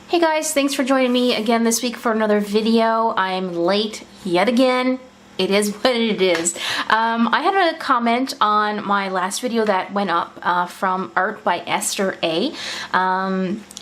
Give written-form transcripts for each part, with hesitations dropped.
Hey guys, thanks for joining me again this week for another video. I'm late yet again. It is what it is. I had a comment on my last video that went up from Art by Esther A.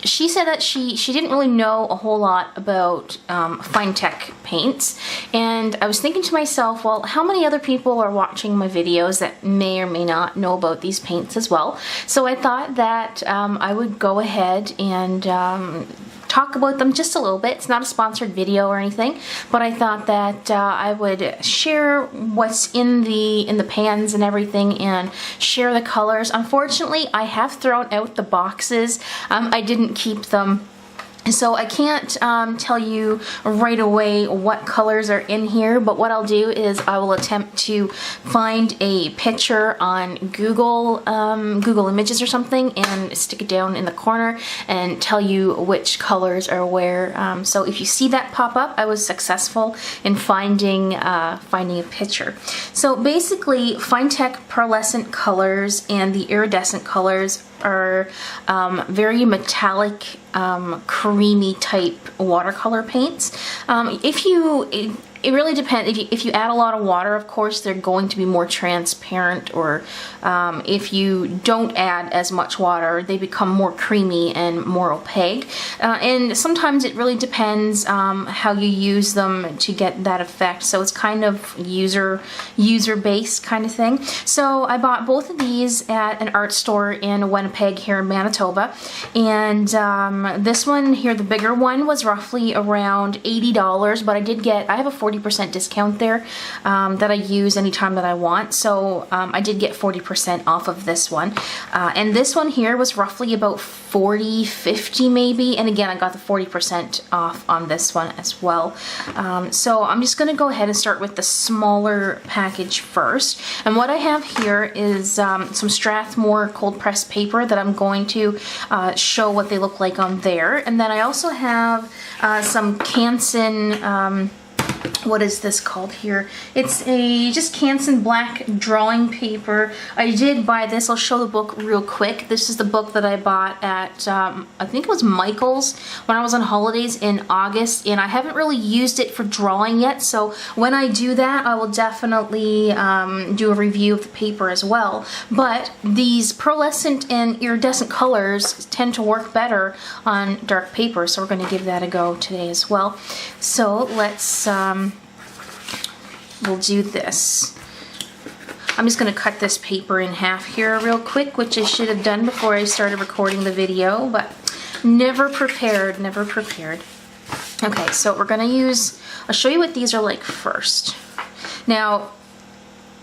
She said that she didn't really know a whole lot about Fine Tec paints, and I was thinking to myself, well, how many other people are watching my videos that may or may not know about these paints as well? So I thought that I would go ahead and talk about them just a little bit. It's not a sponsored video or anything, but I thought that I would share what's in the pans and everything and share the colors. Unfortunately, I have thrown out the boxes. I didn't keep them. So I can't tell you right away what colors are in here, but what I'll do is I will attempt to find a picture on Google Images or something and stick it down in the corner and tell you which colors are where. So if you see that pop up, I was successful in finding a picture. So basically, Fine Tec pearlescent colors and the iridescent colors are very metallic, creamy type watercolor paints. It really depends. If you add a lot of water, of course, they're going to be more transparent, or if you don't add as much water, they become more creamy and more opaque. And sometimes it really depends how you use them to get that effect. So it's kind of user-based kind of thing. So I bought both of these at an art store in Winnipeg here in Manitoba. And this one here, the bigger one, was roughly around $80, but I have a 40% discount there that I use anytime that I want. So I did get 40% off of this one. And this one here was roughly about $40, $50 maybe. And again, I got the 40% off on this one as well. So I'm just going to go ahead and start with the smaller package first. And what I have here is some Strathmore cold pressed paper that I'm going to show what they look like on there. And then I also have some Canson, what is this called here? It's just Canson black drawing paper. I did buy this. I'll show the book real quick. This is the book that I bought at, I think it was Michael's when I was on holidays in August, and I haven't really used it for drawing yet, so when I do that, I will definitely do a review of the paper as well. But these pearlescent and iridescent colors tend to work better on dark paper, so we're going to give that a go today as well. So let's we'll do this. I'm just going to cut this paper in half here real quick, which I should have done before I started recording the video, but never prepared, never prepared. Okay, so we're going to use, I'll show you what these are like first. Now,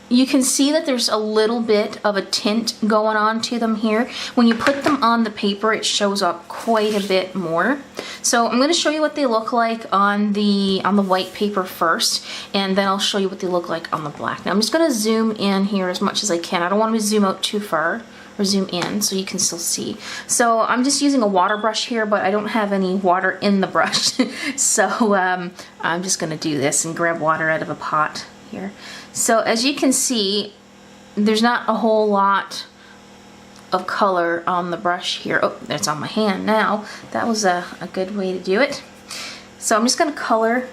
you can see that there's a little bit of a tint going on to them here. When you put them on the paper, it shows up quite a bit more. So I'm going to show you what they look like on the white paper first, and then I'll show you what they look like on the black. Now I'm just going to zoom in here as much as I can. I don't want to zoom out too far, or zoom in so you can still see. So I'm just using a water brush here, but I don't have any water in the brush. So I'm just going to do this and grab water out of a pot here. So as you can see, there's not a whole lot of color on the brush here. Oh, that's on my hand now. That was a good way to do it. So I'm just going to color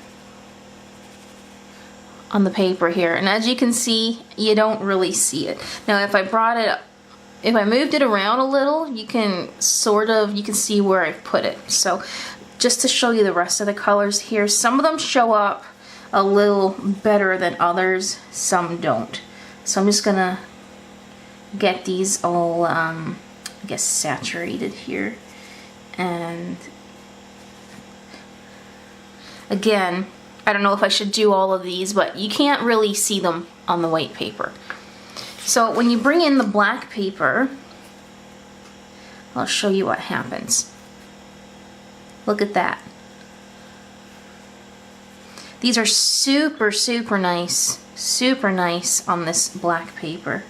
on the paper here, and as you can see, you don't really see it. Now if I moved it around a little, you can see where I've put it. So just to show you the rest of the colors here, some of them show up a little better than others, some don't. So I'm just gonna get these all I guess saturated here. And again, I don't know if I should do all of these, but you can't really see them on the white paper. So when you bring in the black paper, I'll show you what happens. Look at that. These are super, super nice on this black paper.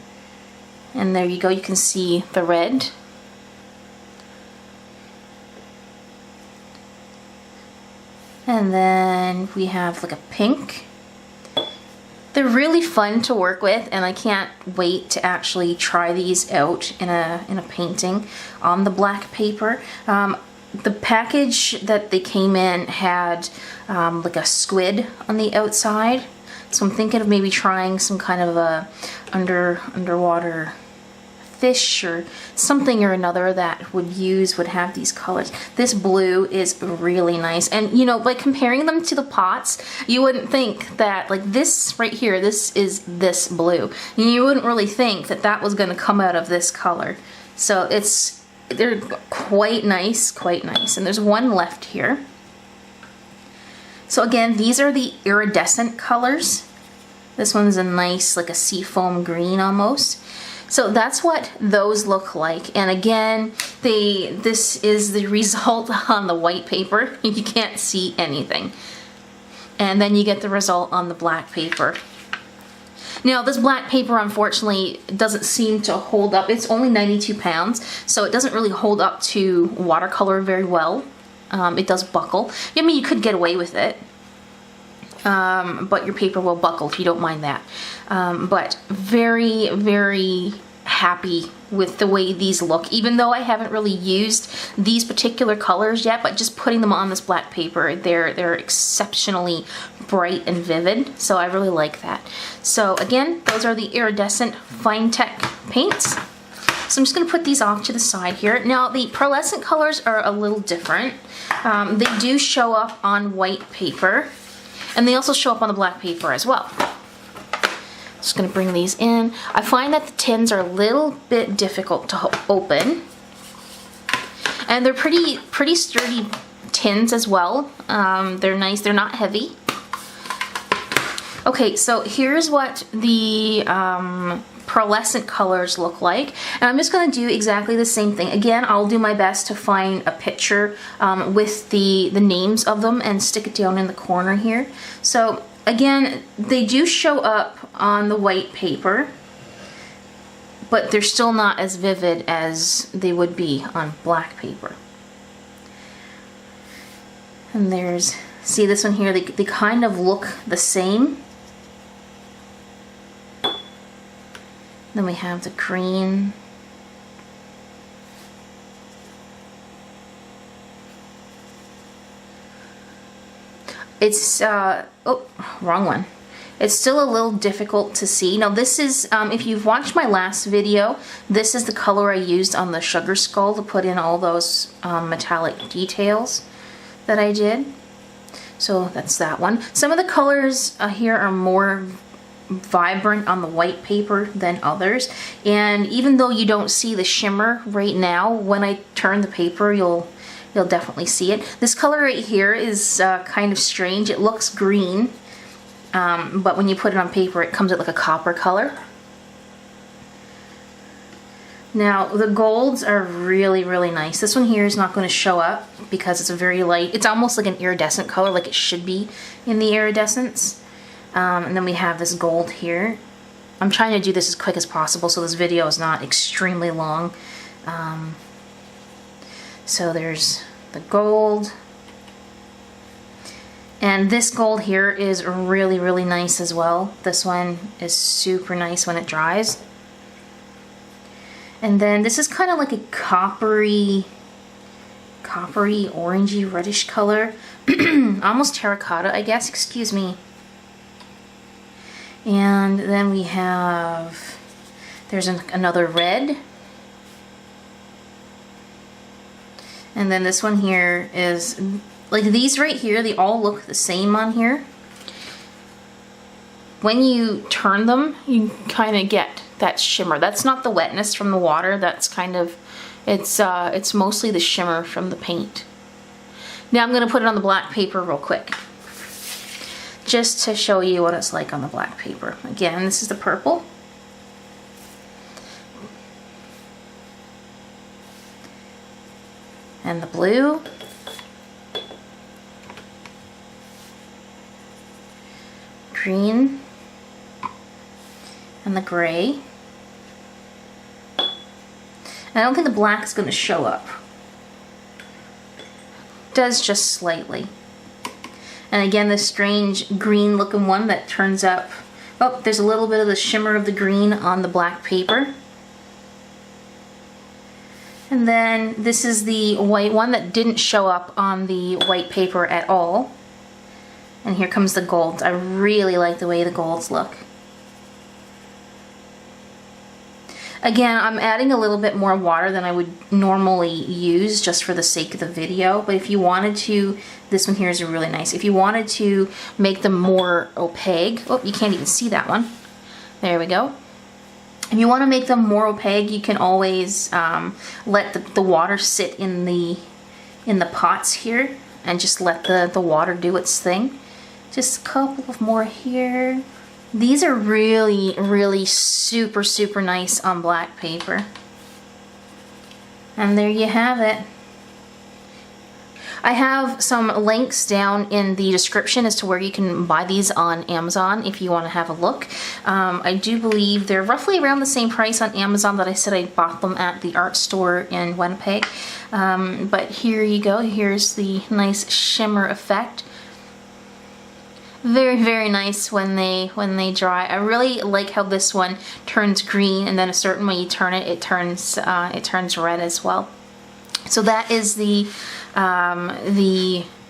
And there you go, you can see the red. And then we have like a pink. They're really fun to work with, and I can't wait to actually try these out in a painting on the black paper. the package that they came in had like a squid on the outside. So I'm thinking of maybe trying some kind of a underwater fish or something or another that would have these colors. This blue is really nice, and you know, like comparing them to the pots, you wouldn't think that like this right here, this is this blue, and you wouldn't really think that that was going to come out of this color. So they're quite nice, and there's one left here. So again, these are the iridescent colors. This one's a nice, like a seafoam green almost. So that's what those look like. And again, this is the result on the white paper. You can't see anything. And then you get the result on the black paper. Now, this black paper, unfortunately, doesn't seem to hold up. It's only 92 pounds, so it doesn't really hold up to watercolor very well. It does buckle. I mean, you could get away with it, but your paper will buckle if you don't mind that. But very, very happy with the way these look, even though I haven't really used these particular colors yet, but just putting them on this black paper, they're exceptionally bright and vivid, so I really like that. So again, those are the iridescent Finetec paints. So I'm just going to put these off to the side here. Now, the pearlescent colors are a little different. They do show up on white paper, and they also show up on the black paper as well. Just going to bring these in. I find that the tins are a little bit difficult to open, and they're pretty sturdy tins as well. They're nice. They're not heavy. Okay, so here's what the pearlescent colors look like, and I'm just going to do exactly the same thing. Again, I'll do my best to find a picture with the names of them and stick it down in the corner here. So again, they do show up on the white paper, but they're still not as vivid as they would be on black paper. And there's, see this one here, they kind of look the same. Then we have the green. It's, oh, wrong one. It's still a little difficult to see. Now this is, if you've watched my last video, this is the color I used on the sugar skull to put in all those metallic details that I did. So that's that one. Some of the colors here are more vibrant on the white paper than others, and even though you don't see the shimmer right now, when I turn the paper you'll definitely see it. This color right here is kind of strange. It looks green, but when you put it on paper it comes out like a copper color. Now the golds are really, really nice. This one here is not going to show up because it's a very light, it's almost like an iridescent color, like it should be in the iridescence. And then we have this gold here. I'm trying to do this as quick as possible so this video is not extremely long. So there's the gold. And this gold here is really, really nice as well. This one is super nice when it dries. And then this is kind of like a coppery, orangey, reddish color. Almost terracotta, I guess, excuse me. And then we have, there's another red. And then this one here is, like these right here, they all look the same on here. When you turn them, you kind of get that shimmer. That's not the wetness from the water, that's kind of, it's mostly the shimmer from the paint. Now I'm going to put it on the black paper real quick, just to show you what it's like on the black paper. Again, this is the purple. And the blue. Green. And the gray. And I don't think the black is going to show up. It does just slightly. And again, this strange green looking one that turns up. Oh, there's a little bit of the shimmer of the green on the black paper. And then this is the white one that didn't show up on the white paper at all. And here comes the gold. I really like the way the golds look. Again, I'm adding a little bit more water than I would normally use just for the sake of the video, but if you wanted to, this one here is really nice. If you wanted to make them more opaque, oh, you can't even see that one. There we go. If you want to make them more opaque, you can always let the water sit in the pots here and just let the water do its thing. Just a couple of more here. These are really, really super, super nice on black paper. And there you have it. I have some links down in the description as to where you can buy these on Amazon if you want to have a look. I do believe they're roughly around the same price on Amazon that I said I bought them at the art store in Winnipeg. But here you go. Here's the nice shimmer effect. Very, very nice when they dry. I really like how this one turns green, and then a certain way you turn it, it turns red as well. So that is the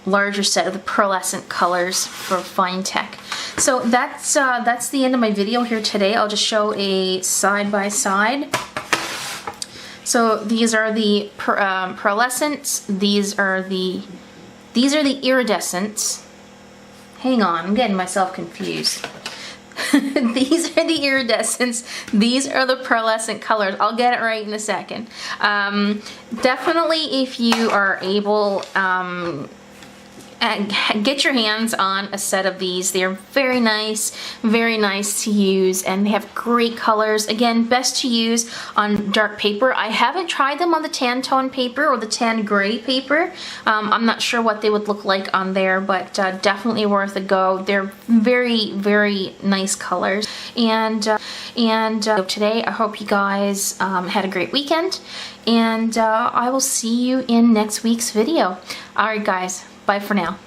larger set of the pearlescent colors for Fine Tec. So that's the end of my video here today. I'll just show a side by side. So these are the pearlescents. These are the iridescents. Hang on, I'm getting myself confused. These are the iridescents. These are the pearlescent colors. I'll get it right in a second. Definitely, if you are able, get your hands on a set of these. They're very nice to use, and they have great colors. Again, best to use on dark paper. I haven't tried them on the tan tone paper or the tan gray paper. I'm not sure what they would look like on there, but definitely worth a go. They're very, very nice colors. And today, I hope you guys had a great weekend, and I will see you in next week's video. Alright guys, bye for now.